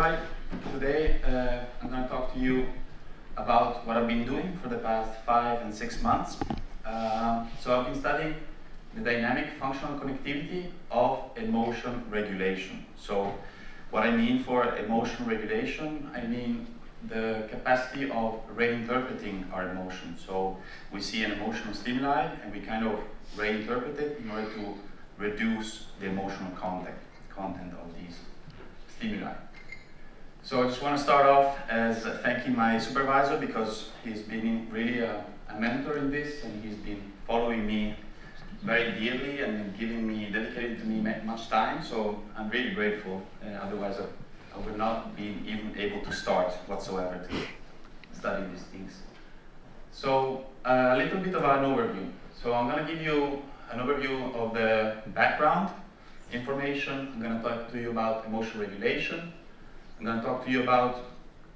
everybody. Today I'm going to talk to you about what I've been doing for the past 5 and 6 months. So I've been studying the dynamic functional connectivity of emotion regulation. So what I mean for emotion regulation, I mean the capacity of reinterpreting our emotions. So we see an emotional stimuli and we kind of reinterpret it in order to reduce the emotional content of these stimuli. So I just want to start off as thanking my supervisor because he's been really a mentor in this, and he's been following me very dearly and dedicated to me much time. So I'm really grateful. Otherwise, I would not be even able to start whatsoever to study these things. So a little bit of an overview. So I'm going to give you an overview of the background information. I'm going to talk to you about emotion regulation. I'm going to talk to you about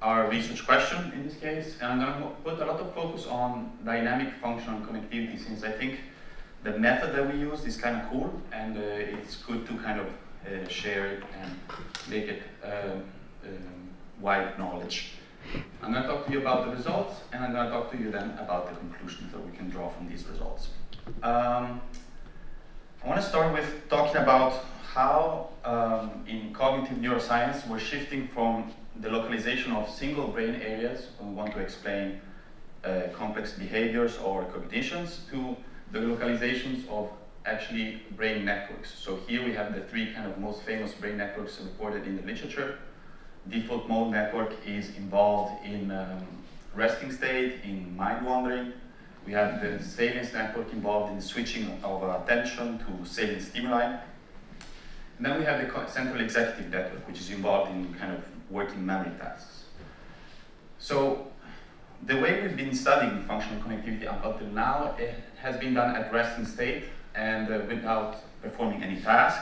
our research question in this case, and I'm going to put a lot of focus on dynamic functional connectivity, since I think the method that we use is kind of cool, and it's good to kind of share it and make it wide knowledge. I'm going to talk to you about the results, and I'm going to talk to you then about the conclusions that we can draw from these results. I want to start with talking about how in cognitive neuroscience we're shifting from the localization of single brain areas when we want to explain complex behaviors or cognitions to the localizations of actually brain networks. So here we have the three kind of most famous brain networks reported in the literature. Default mode network is involved in resting state, in mind wandering. We have the salience network involved in the switching of attention to salient stimuli. And then we have the central executive network, which is involved in kind of working memory tasks. So the way we've been studying functional connectivity up until now, it has been done at resting state and without performing any task.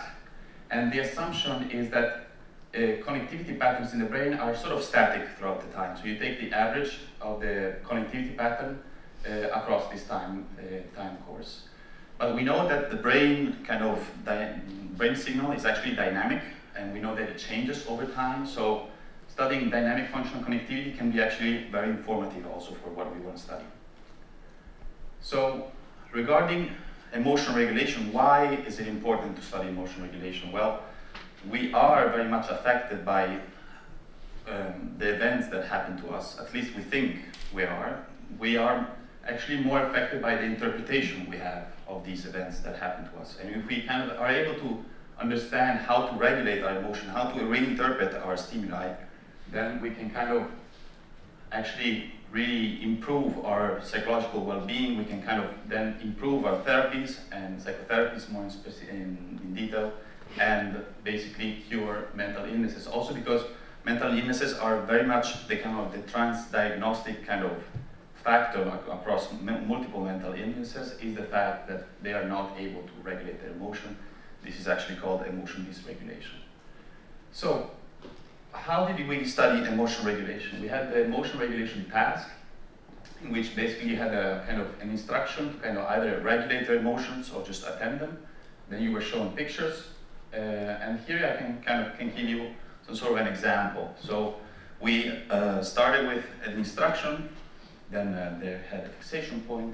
And the assumption is that connectivity patterns in the brain are sort of static throughout the time. So you take the average of the connectivity pattern across this time course. But we know that the brain brain signal is actually dynamic, and we know that it changes over time. So studying dynamic functional connectivity can be actually very informative also for what we want to study. So regarding emotion regulation, why is it important to study emotion regulation? Well, we are very much affected by the events that happen to us. At least we think we are. We are actually more affected by the interpretation we have of these events that happen to us. And if we kind of are able to understand how to regulate our emotion, how to reinterpret our stimuli, then we can kind of actually really improve our psychological well-being. We can kind of then improve our therapies and psychotherapies more in detail, and basically cure mental illnesses. Also because mental illnesses are very much the kind of the transdiagnostic kind of factor across multiple mental illnesses is the fact that they are not able to regulate their emotion. This is actually called emotion dysregulation. So how did we study emotion regulation? We had the emotion regulation task, in which basically you had a kind of an instruction to kind of either regulate their emotions or just attend them. Then you were shown pictures, and here I can give you some sort of an example. So we started with an instruction, then they had a fixation point.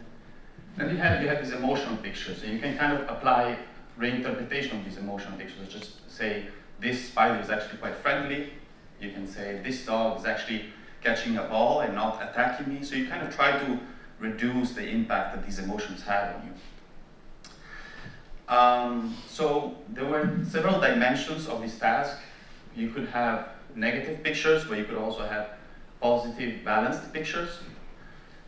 Then you had these emotional pictures, so you can kind of apply reinterpretation of these emotional pictures. Just say this spider is actually quite friendly. You can say this dog is actually catching a ball and not attacking me. So you kind of try to reduce the impact that these emotions have on you. So there were several dimensions of this task. You could have negative pictures, but you could also have positive balanced pictures.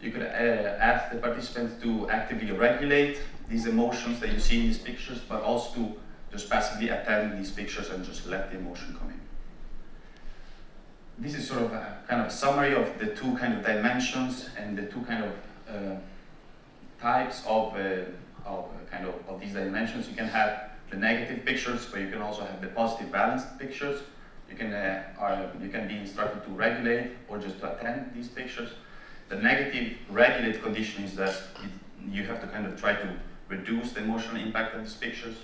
You could ask the participants to actively regulate these emotions that you see in these pictures, but also to just passively attend these pictures and just let the emotion come in. This is sort of a kind of summary of the two kind of dimensions and the two kind of types of these dimensions. You can have the negative pictures, but you can also have the positive balanced pictures. You can be instructed to regulate or just to attend these pictures. The negative regulate condition is that you have to kind of try to reduce the emotional impact of these pictures.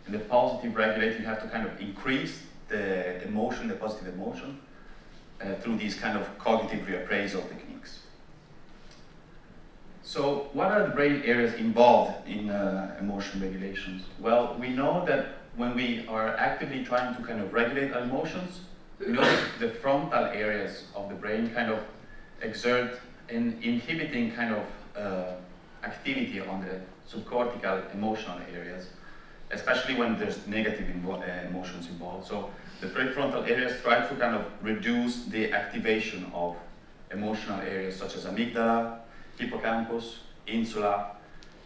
In the positive regulate, you have to kind of increase the emotion, the positive emotion. through these kind of cognitive reappraisal techniques. So what are the brain areas involved in emotion regulations? Well, we know that when we are actively trying to kind of regulate our emotions, we know that the frontal areas of the brain kind of exert an inhibiting kind of activity on the subcortical emotional areas, especially when there's negative emotions involved. So the prefrontal areas try to kind of reduce the activation of emotional areas such as amygdala, hippocampus, insula.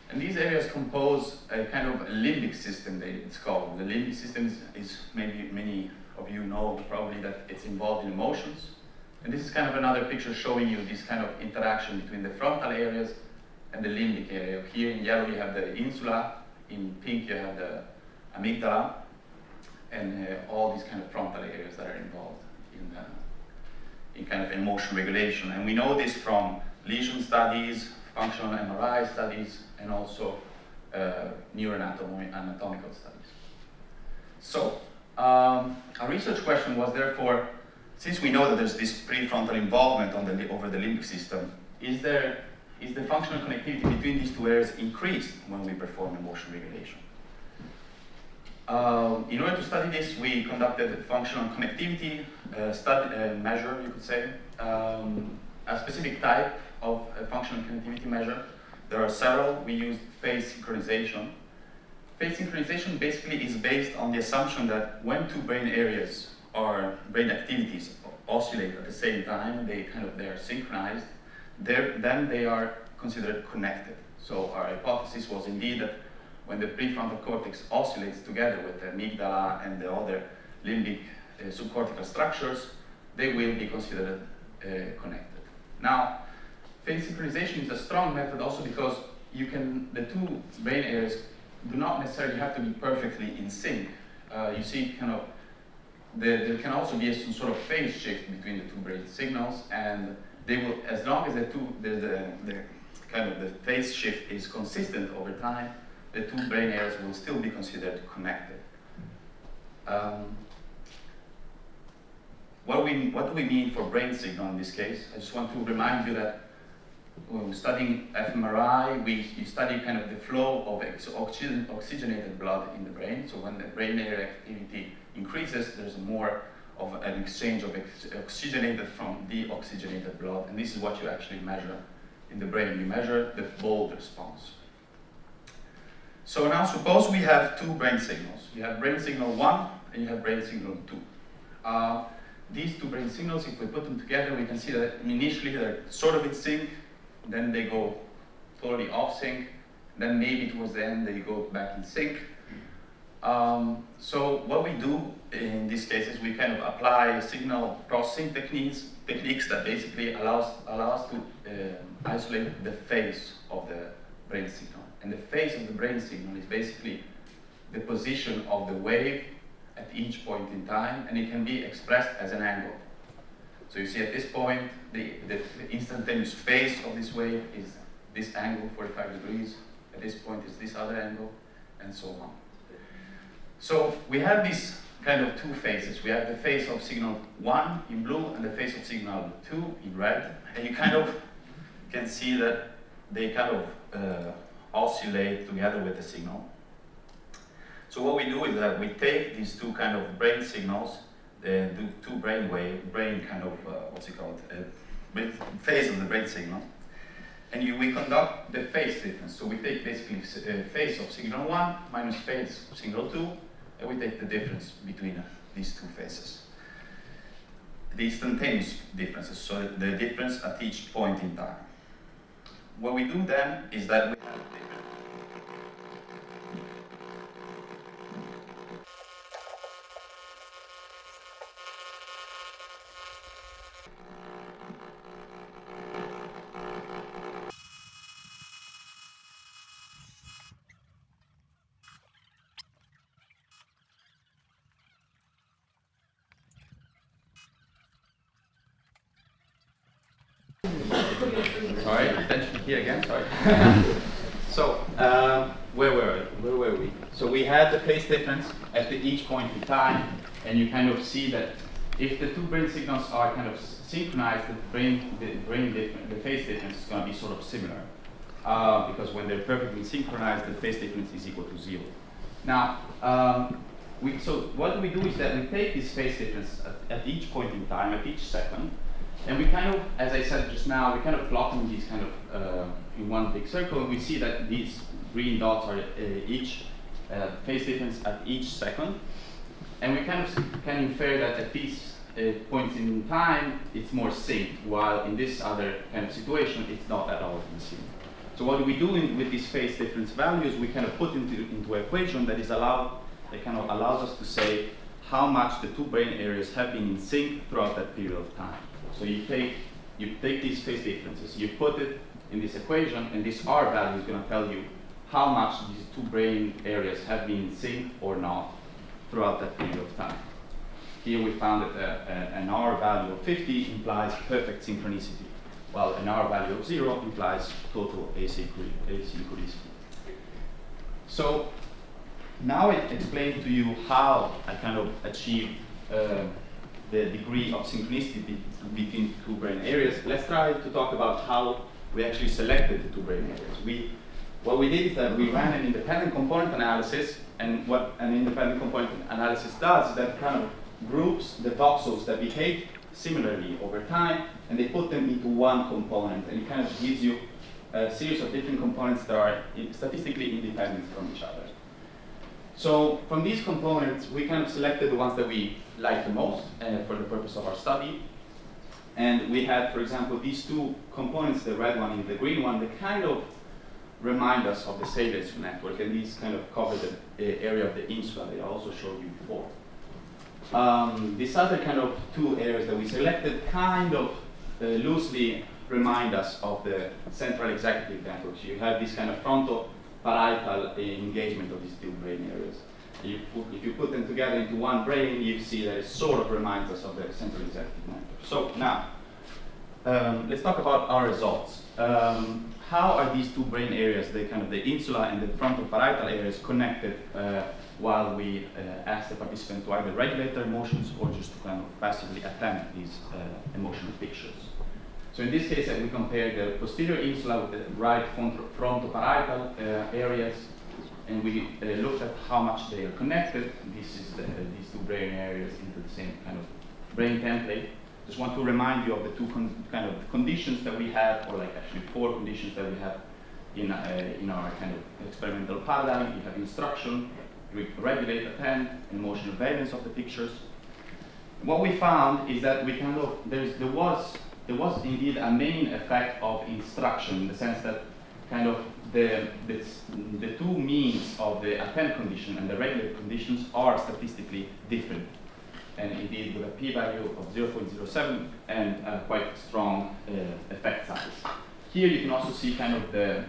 And these areas compose a kind of limbic system, it's called. The limbic system is maybe many of you know probably that it's involved in emotions. And this is kind of another picture showing you this kind of interaction between the frontal areas and the limbic area. Here in yellow you have the insula, in pink you have the amygdala, and all these kind of frontal areas that are involved in kind of emotion regulation. And we know this from lesion studies, functional MRI studies, and also neuroanatomical studies. So, our research question was therefore, since we know that there's this prefrontal involvement over the limbic system, is the functional connectivity between these two areas increased when we perform emotion regulation? In order to study this, we conducted a functional connectivity measure, you could say, a specific type of a functional connectivity measure. There are several. We used phase synchronization. Phase synchronization basically is based on the assumption that when two brain areas or brain activities oscillate at the same time, they are synchronized, then they are considered connected. So our hypothesis was indeed that when the prefrontal cortex oscillates together with the amygdala and the other limbic subcortical structures, they will be considered connected. Now, phase synchronization is a strong method also because the two brain areas do not necessarily have to be perfectly in sync. You see there can also be some sort of phase shift between the two brain signals, and they will, as long as the phase shift is consistent over time, the two brain areas will still be considered connected. What do we mean for brain signal in this case? I just want to remind you that when we're studying fMRI, you study kind of the flow of oxygenated blood in the brain. So when the brain area activity increases, there's more of an exchange of oxygenated from deoxygenated blood. And this is what you actually measure in the brain. You measure the fold response. So now suppose we have two brain signals. You have brain signal 1 and you have brain signal 2. These two brain signals, if we put them together, we can see that initially they're sort of in sync, then they go totally off sync, then maybe towards the end they go back in sync. So what we do in this case is we kind of apply signal processing techniques that basically allow us to isolate the phase of the brain signal. And the phase of the brain signal is basically the position of the wave at each point in time, and it can be expressed as an angle. So you see at this point, the instantaneous phase of this wave is this angle, 45 degrees. At this point is this other angle, and so on. So we have these kind of two phases. We have the phase of signal 1 in blue and the phase of signal 2 in red. And you kind of can see that they kind of oscillate together with the signal. So what we do is that we take these two kind of brain signals, the two brain kind of, phase of the brain signal, and we conduct the phase difference. So we take basically phase of signal 1 minus phase of signal 2, and we take the difference between these two phases. The instantaneous differences, so the difference at each point in time. What we do then is that we have Sorry, attention here again, sorry. So, where were we? So we had the phase difference at each point in time, and you kind of see that if the two brain signals are kind of synchronized, the phase difference is going to be sort of similar. Because when they're perfectly synchronized, the phase difference is equal to 0. Now, so what we do is that we take this phase difference at each point in time, at each second, and we kind of, as I said just now, we kind of plot them these kind of in one big circle, and we see that these green dots are each phase difference at each second, and we kind of can infer that at these points in time, it's more synced, while in this other kind of situation, it's not at all in sync. So what we do with these phase difference values, we kind of put into an equation that kind of allows us to say how much the two brain areas have been in sync throughout that period of time. So you take these phase differences, you put it in this equation, and this R value is going to tell you how much these two brain areas have been in sync or not throughout that period of time. Here we found that an R value of 50 implies perfect synchronicity, while an R value of 0 implies total asynchronicity. So now I explained to you how I kind of achieved the degree of synchronicity between two brain areas. Let's try to talk about how we actually selected the two brain areas. What we did is that we ran an independent component analysis, and what an independent component analysis does is that kind of groups the voxels that behave similarly over time, and they put them into one component, and it kind of gives you a series of different components that are statistically independent from each other. So from these components, we kind of selected the ones that we liked the most for the purpose of our study. And we had, for example, these two components, the red one and the green one, that kind of remind us of the Salience network, and these kind of cover the area of the insula that I also showed you before. These other kind of two areas that we selected kind of loosely remind us of the central executive network. So you have this kind of frontal-parietal engagement of these two brain areas. If you put them together into one brain, you see that it sort of reminds us of the central executive network. So now, let's talk about our results. How are these two brain areas, the insula and the frontal-parietal areas, connected while we ask the participant to either regulate their emotions or just to kind of passively attempt these emotional pictures? So in this case, we compared the posterior insula with the right frontal-parietal areas, and we looked at how much they are connected. This is these two brain areas into the same kind of brain template. Just want to remind you of the two kind of conditions that we have, or like actually 4 conditions that we have in our kind of experimental paradigm. You have instruction, regulate, attend, and emotional variance of the pictures. What we found is that we kind of there was indeed a main effect of instruction, in the sense that kind of the two means of the attend condition and the regulate conditions are statistically different, and indeed with a p-value of 0.07 and a quite strong effect size. Here you can also see kind of the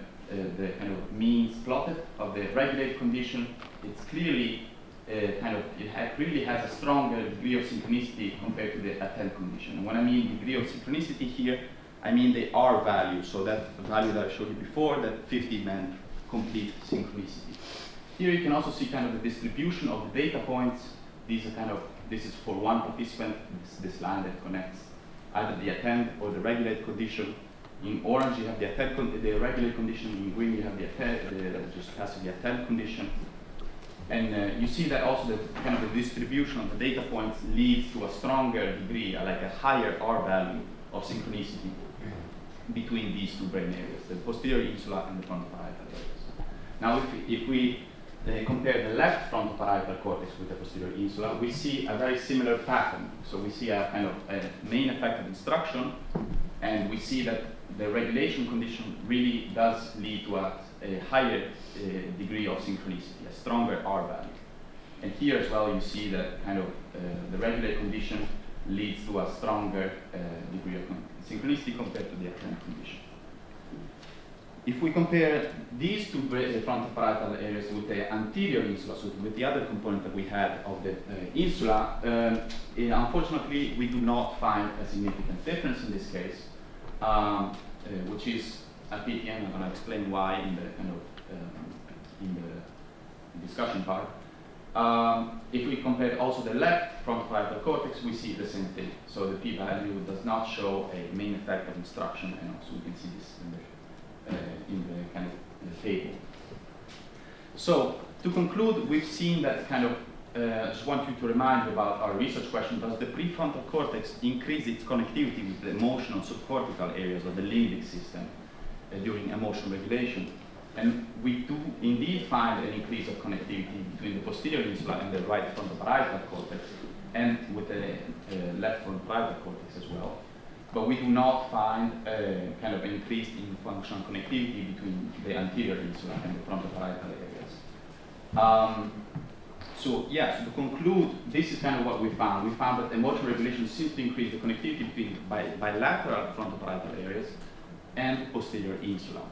kind of means plotted of the regulate condition. It's clearly it really has a stronger degree of synchronicity compared to the attend condition. And when I mean degree of synchronicity here, I mean the R value, so that value that I showed you before, that 50 meant complete synchronicity. Here you can also see kind of the distribution of the data points. These are this is for one participant, this line that connects either the attend or the regulate condition. In orange you have the regulate condition, in green you have the just passively attend condition. And you see that also the kind of the distribution of the data points leads to a stronger degree, like a higher R value of synchronicity between these two brain areas, the posterior insula and the frontal-parietal areas. Now, if we compare the left frontal-parietal cortex with the posterior insula, we see a very similar pattern. So we see a kind of a main effect of instruction, and we see that the regulation condition really does lead to a higher degree of synchronicity, a stronger R value. And here as well, you see that kind of the regulate condition leads to a stronger degree of synchronicity compared to the attend condition. If we compare these two frontal-parietal areas with the anterior insula, so with the other component that we had of the insula, unfortunately we do not find a significant difference in this case, which is a pity, and I'm going to explain why in the kind of in the discussion part. If we compare also the left frontoparietal cortex, we see the same thing. So the p-value does not show a main effect of instruction, and also we can see this in the kind of table. So to conclude, we've seen that kind of, I just want you to remind you about our research question: does the prefrontal cortex increase its connectivity with the emotional subcortical areas of the limbic system during emotional regulation? And we do indeed find an increase of connectivity between the posterior insula and the right frontoparietal cortex, and with the left frontoparietal cortex as well. But we do not find a kind of increase in functional connectivity between the anterior insula and the frontoparietal areas. So to conclude, this is kind of what we found. We found that emotional regulation seems to increase the connectivity between bilateral frontoparietal areas and posterior insula.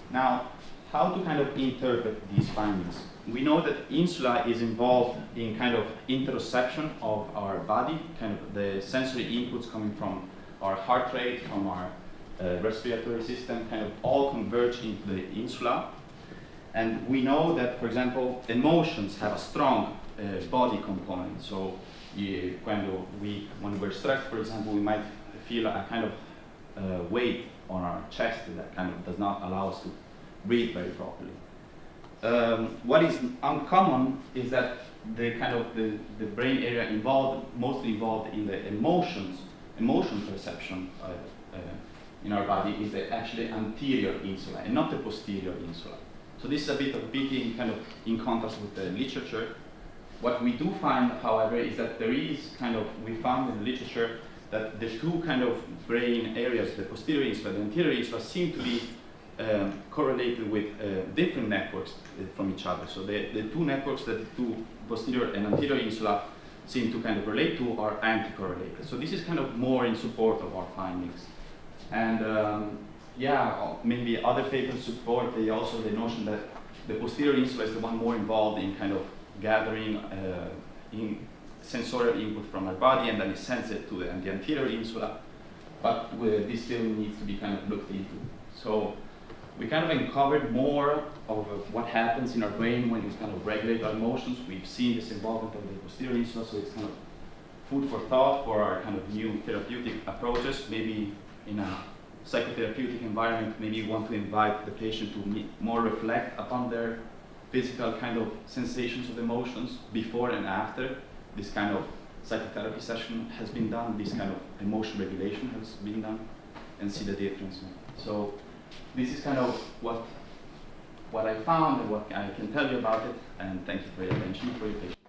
Now, how to kind of interpret these findings? We know that insula is involved in kind of interoception of our body, kind of the sensory inputs coming from our heart rate, from our respiratory system, kind of all converge into the insula. And we know that, for example, emotions have a strong body component. So when we're stressed, for example, we might feel a kind of weight on our chest that kind of does not allow us to breathe very properly. What is uncommon is that the kind of the brain area mostly involved in the emotion perception in our body is the actually anterior insula and not the posterior insula. So this is a bit of a pity, kind of in contrast with the literature. What we do find, however, is that we found in the literature that the two kind of brain areas, the posterior insula, the anterior insula, seem to be correlated with different networks from each other. So the two networks that the two posterior and anterior insula seem to kind of relate to are anti-correlated. So this is kind of more in support of our findings. And maybe other papers support the notion that the posterior insula is the one more involved in kind of gathering in sensorial input from our body, and then it sends it to the anterior insula. But this still needs to be kind of looked into. So we kind of uncovered more of what happens in our brain when we kind of regulate our emotions. We've seen this involvement of the posterior insula, so it's kind of food for thought for our kind of new therapeutic approaches. Maybe in a psychotherapeutic environment, maybe you want to invite the patient to more reflect upon their physical kind of sensations of emotions before and after this kind of psychotherapy session has been done, this kind of emotion regulation has been done, and see the difference. So this is kind of what I found and what I can tell you about it, and thank you for your attention, for your patience.